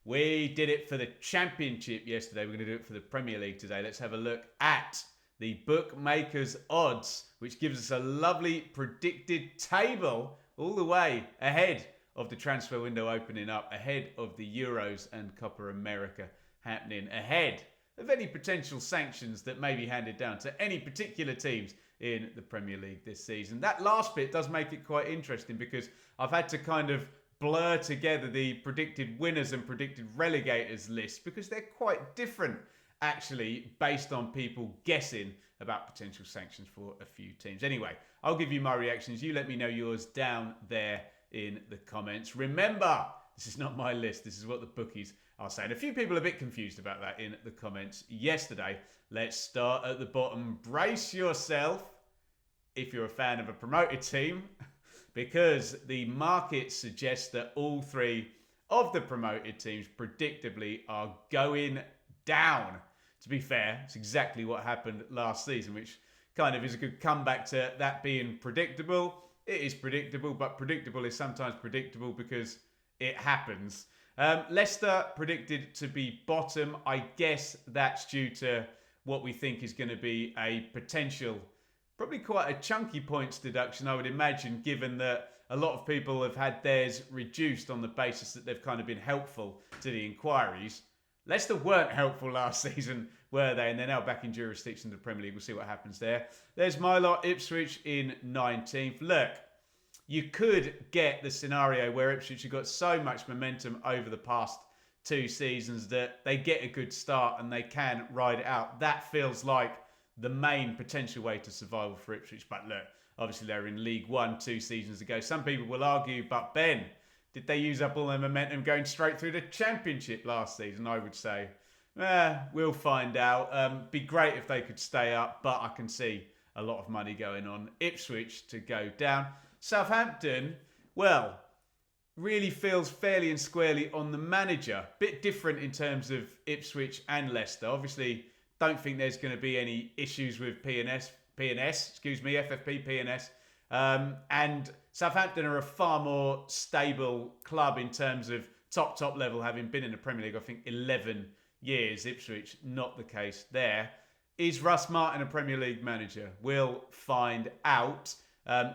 We did it for the Championship yesterday. We're going to do it for the Premier League today. Let's have a look at the bookmakers' odds, which gives us a lovely predicted table all the way ahead of the transfer window opening up, ahead of the Euros and Copa America happening, ahead of any potential sanctions that may be handed down to any particular teams in the Premier League this season. That last bit does make it quite interesting because I've had to kind of blur together the predicted winners and predicted relegators list because they're quite different actually based on people guessing about potential sanctions for a few teams. Anyway, I'll give you my reactions. You let me know yours down there in the comments. Remember, this is not my list. This is what the bookies are saying. A few people are a bit confused about that in the comments yesterday. Let's start at the bottom. Brace yourself if you're a fan of a promoted team, because the market suggests that all three of the promoted teams predictably are going down. To be fair, it's exactly what happened last season, which kind of is a good comeback to that being predictable. It is predictable, but predictable is sometimes predictable because it happens. Leicester predicted to be bottom. I guess that's due to what we think is going to be a potential, probably quite a chunky points deduction, I would imagine, given that a lot of people have had theirs reduced on the basis that they've kind of been helpful to the inquiries. Leicester weren't helpful last season, were they? And they're now back in jurisdiction of the Premier League. We'll see what happens there. There's my lot, Ipswich in 19th. Look, you could get the scenario where Ipswich have got so much momentum over the past 2 seasons that they get a good start and they can ride it out. That feels like the main potential way to survival for Ipswich. But look, obviously they were in League One 2 seasons ago. Some people will argue, but Ben, did they use up all their momentum going straight through the Championship last season? I would say, we'll find out. Be great if they could stay up, but I can see a lot of money going on Ipswich to go down. Southampton, well, really feels fairly and squarely on the manager. Bit different in terms of Ipswich and Leicester. Obviously, don't think there's going to be any issues with FFP, P&S. And Southampton are a far more stable club in terms of top level, having been in the Premier League, I think, 11 years. Ipswich, not the case there. Is Russ Martin a Premier League manager? We'll find out.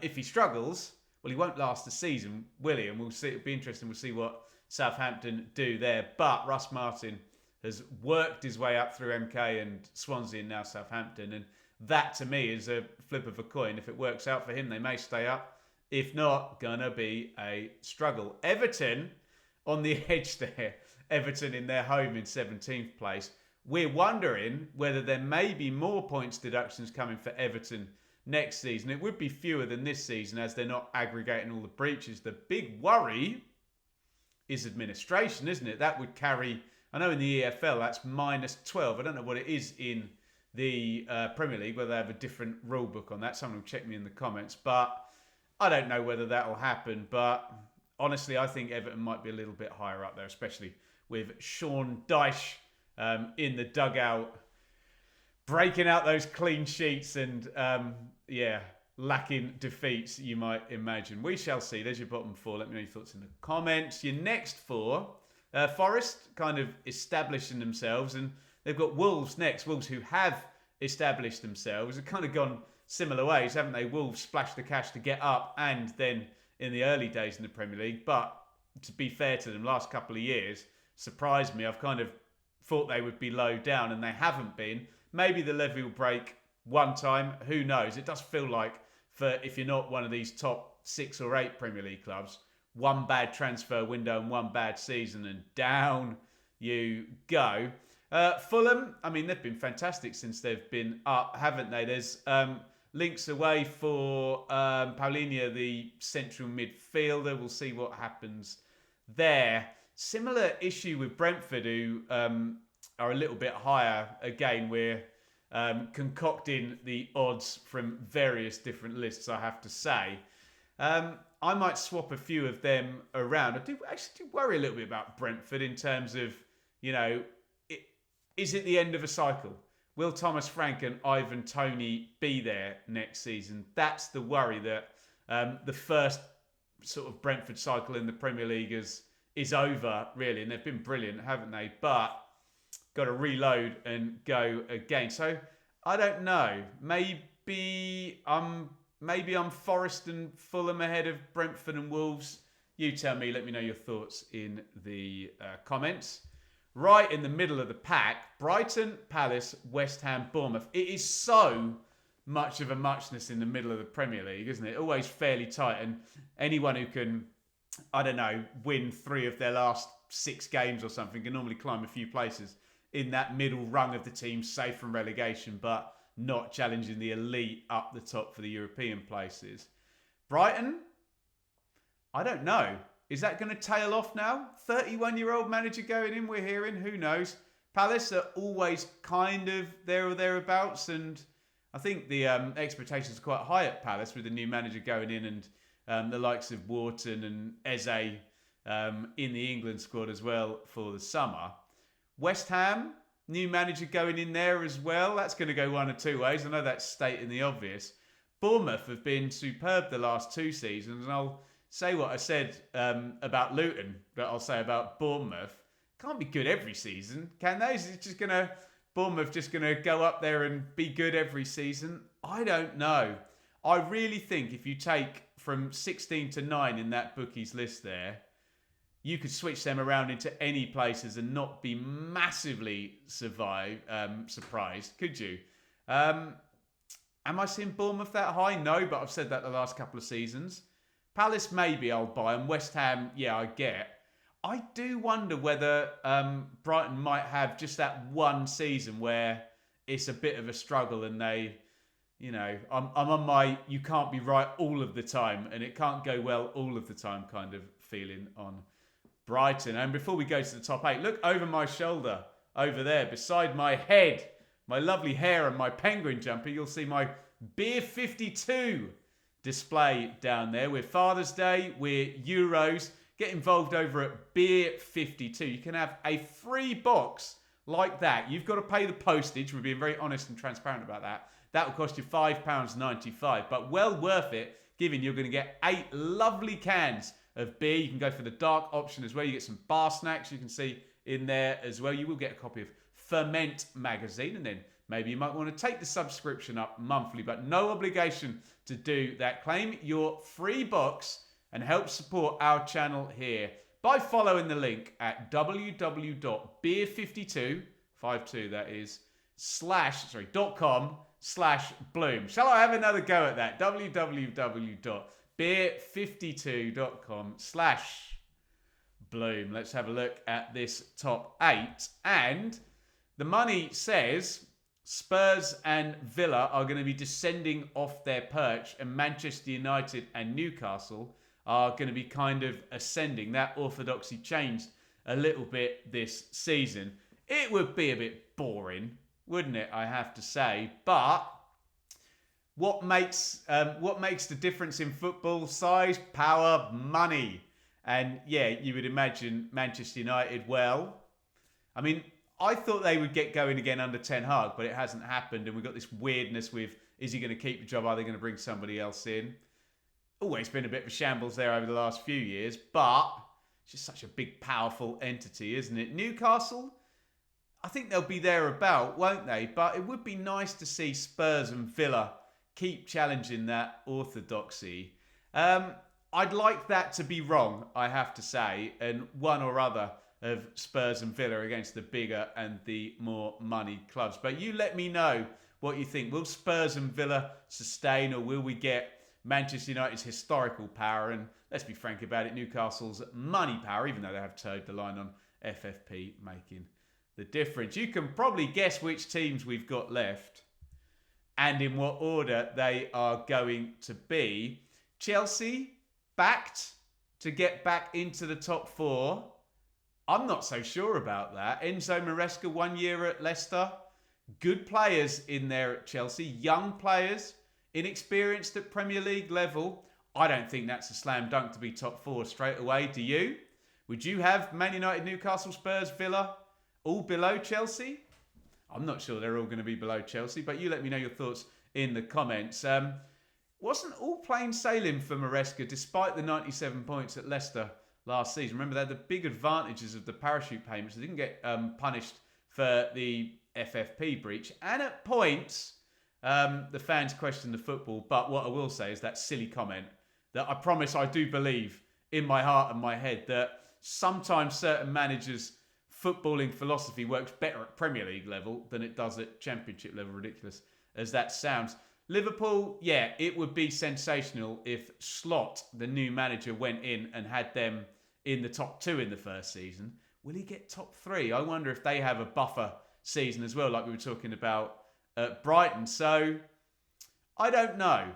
If he struggles, well, he won't last the season, will he? And we'll see. It'll be interesting. We'll see what Southampton do there. But Russ Martin has worked his way up through MK and Swansea and now Southampton. And that, to me, is a flip of a coin. If it works out for him, they may stay up. If not, gonna be a struggle. Everton on the edge there. Everton in their home in 17th place. We're wondering whether there may be more points deductions coming for Everton next season. It would be fewer than this season as they're not aggregating all the breaches. The big worry is administration, isn't it? That would carry, I know in the EFL that's -12. I don't know what it is in the Premier League, whether they have a different rule book on that. Someone will check me in the comments, but I don't know whether that will happen. But honestly, I think Everton might be a little bit higher up there, especially with Sean Dyche in the dugout, breaking out those clean sheets and, lacking defeats, you might imagine. We shall see. There's your bottom 4. Let me know your thoughts in the comments. Your next 4, Forest kind of establishing themselves, and they've got Wolves next. Wolves who have established themselves have kind of gone similar ways, haven't they? Wolves splashed the cash to get up and then in the early days in the Premier League. But to be fair to them, last couple of years surprised me. I've kind of thought they would be low down and they haven't been. Maybe the levy will break one time. Who knows? It does feel like, for if you're not one of these top 6 or 8 Premier League clubs, one bad transfer window and one bad season and down you go. Fulham, I mean, they've been fantastic since they've been up, haven't they? There's links away for Paulinho, the central midfielder. We'll see what happens there. Similar issue with Brentford, who are a little bit higher. Again, we're concocting the odds from various different lists, I have to say. I might swap a few of them around. I do actually worry a little bit about Brentford in terms of, is it the end of a cycle? Will Thomas Frank and Ivan Toney be there next season? That's the worry, that the first sort of Brentford cycle in the Premier League has is over, really. And they've been brilliant, haven't they? But got to reload and go again. So I don't know. Maybe I'm Forest and Fulham ahead of Brentford and Wolves. You tell me. Let me know your thoughts in the comments. Right in the middle of the pack, Brighton, Palace, West Ham, Bournemouth. It is so much of a muchness in the middle of the Premier League, isn't it? Always fairly tight. And anyone who can, I don't know, win 3 of their last 6 games or something can normally climb a few places in that middle rung of the team, safe from relegation, but not challenging the elite up the top for the European places. Brighton, I don't know. Is that going to tail off now? 31-year-old manager going in, we're hearing. Who knows? Palace are always kind of there or thereabouts, and I think the expectations are quite high at Palace with the new manager going in and the likes of Wharton and Eze in the England squad as well for the summer. West Ham, new manager going in there as well. That's going to go one of 2 ways. I know that's stating the obvious. Bournemouth have been superb the last 2 seasons, and I'll say what I said about Luton, that I'll say about Bournemouth. Can't be good every season, can they? Is it just Bournemouth just going to go up there and be good every season? I don't know. I really think if you take from 16 to 9 in that bookies list there, you could switch them around into any places and not be massively surprised, could you? Am I seeing Bournemouth that high? No, but I've said that the last couple of seasons. Palace, maybe I'll buy, and West Ham, yeah, I get. I do wonder whether Brighton might have just that one season where it's a bit of a struggle and they, you know, I'm on my you can't be right all of the time and it can't go well all of the time kind of feeling on Brighton. And before we go to the top 8, look over my shoulder, over there, beside my head, my lovely hair and my penguin jumper, you'll see my Beer 52 display down there. We're Father's Day, we're Euros. Get involved over at Beer 52. You can have a free box like that. You've got to pay the postage. We're being very honest and transparent about that. That will cost you £5.95, but well worth it, given you're going to get 8 lovely cans of beer. You can go for the dark option as well. You get some bar snacks you can see in there as well. You will get a copy of Ferment magazine, and then maybe you might want to take the subscription up monthly, but no obligation to do that. Claim your free box and help support our channel here by following the link at www.beer52, that is, .com/bloom. Shall I have another go at that? www.beer52.com/bloom. Let's have a look at this top 8. And the money says Spurs and Villa are going to be descending off their perch, and Manchester United and Newcastle are going to be kind of ascending. That orthodoxy changed a little bit this season. It would be a bit boring, wouldn't it, I have to say. But what makes the difference in football? Size, power, money. And yeah, you would imagine Manchester United, well, I mean, I thought they would get going again under Ten Hag, but it hasn't happened. And we've got this weirdness with, is he going to keep the job? Are they going to bring somebody else in? Always been a bit of a shambles there over the last few years, but it's just such a big, powerful entity, isn't it? Newcastle, I think they'll be there about, won't they? But it would be nice to see Spurs and Villa keep challenging that orthodoxy. I'd like that to be wrong, I have to say, and one or other of Spurs and Villa against the bigger and the more money clubs. But you let me know what you think. Will Spurs and Villa sustain, or will we get Manchester United's historical power, and let's be frank about it, Newcastle's money power, even though they have towed the line on FFP, making the difference? You can probably guess which teams we've got left and in what order they are going to be. Chelsea, backed to get back into the top 4. I'm not so sure about that. Enzo Maresca, 1 year at Leicester. Good players in there at Chelsea. Young players, inexperienced at Premier League level. I don't think that's a slam dunk to be top 4 straight away. Do you? Would you have Man United, Newcastle, Spurs, Villa all below Chelsea? I'm not sure they're all going to be below Chelsea, but you let me know your thoughts in the comments. Wasn't all plain sailing for Maresca, despite the 97 points at Leicester last season. Remember, they had the big advantages of the parachute payments. They didn't get punished for the FFP breach. And at points, the fans questioned the football. But what I will say is that silly comment that I promise I do believe in my heart and my head that sometimes certain managers' footballing philosophy works better at Premier League level than it does at Championship level, ridiculous as that sounds. Liverpool, yeah, it would be sensational if Slot, the new manager, went in and had them in the top 2 in the first season. Will he get top 3? I wonder if they have a buffer season as well, like we were talking about at Brighton. So, I don't know.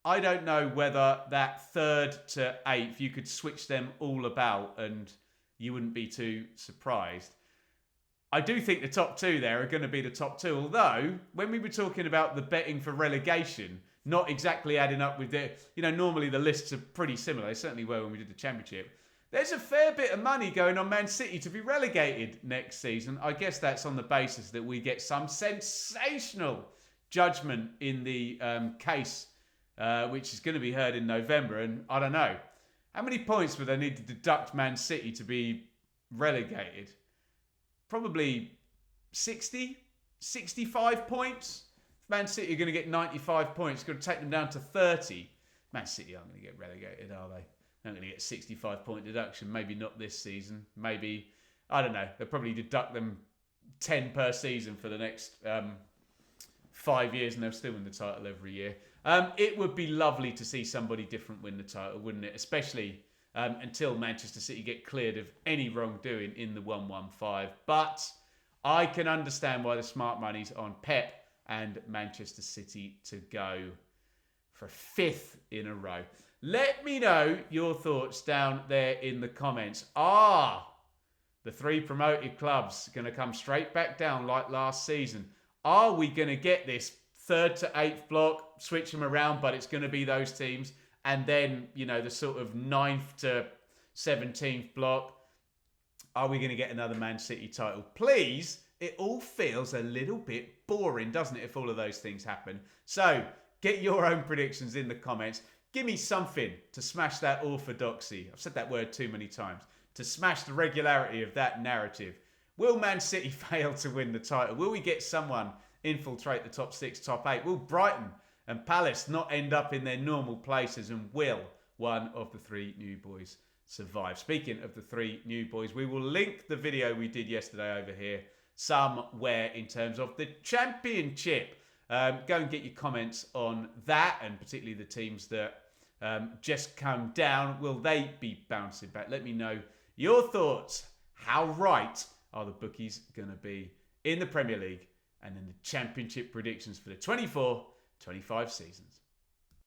I don't know whether that 3rd to 8th, you could switch them all about and you wouldn't be too surprised. I do think the top 2 there are going to be the top 2. Although, when we were talking about the betting for relegation, not exactly adding up with the... normally the lists are pretty similar. They certainly were when we did the Championship. There's a fair bit of money going on Man City to be relegated next season. I guess that's on the basis that we get some sensational judgment in the case, which is going to be heard in November. And I don't know. How many points would they need to deduct Man City to be relegated? Probably 60, 65 points. If Man City are going to get 95 points, it's going to take them down to 30. Man City aren't going to get relegated, are they? They're not going to get 65-point deduction. Maybe not this season. Maybe, I don't know. They'll probably deduct them 10 per season for the next 5 years, and they'll still win the title every year. It would be lovely to see somebody different win the title, wouldn't it? Especially until Manchester City get cleared of any wrongdoing in the 1-1-5. But I can understand why the smart money's on Pep and Manchester City to go for 5th in a row. Let me know your thoughts down there in the comments. Are the 3 promoted clubs going to come straight back down like last season? Are we going to get this 3rd to 8th block, switch them around, but it's going to be those teams? And then, the sort of 9th to 17th block, are we going to get another Man City title? Please, it all feels a little bit boring, doesn't it, if all of those things happen? So, get your own predictions in the comments. Give me something to smash that orthodoxy. I've said that word too many times. To smash the regularity of that narrative. Will Man City fail to win the title? Will we get someone infiltrate the top 6, top 8? Will Brighton and Palace not end up in their normal places? And will one of the 3 new boys survive? Speaking of the 3 new boys, we will link the video we did yesterday over here somewhere in terms of the Championship. Go and get your comments on that, and particularly the teams that just come down. Will they be bouncing back? Let me know your thoughts. How right are the bookies going to be in the Premier League and in the Championship predictions for the 24-25 seasons?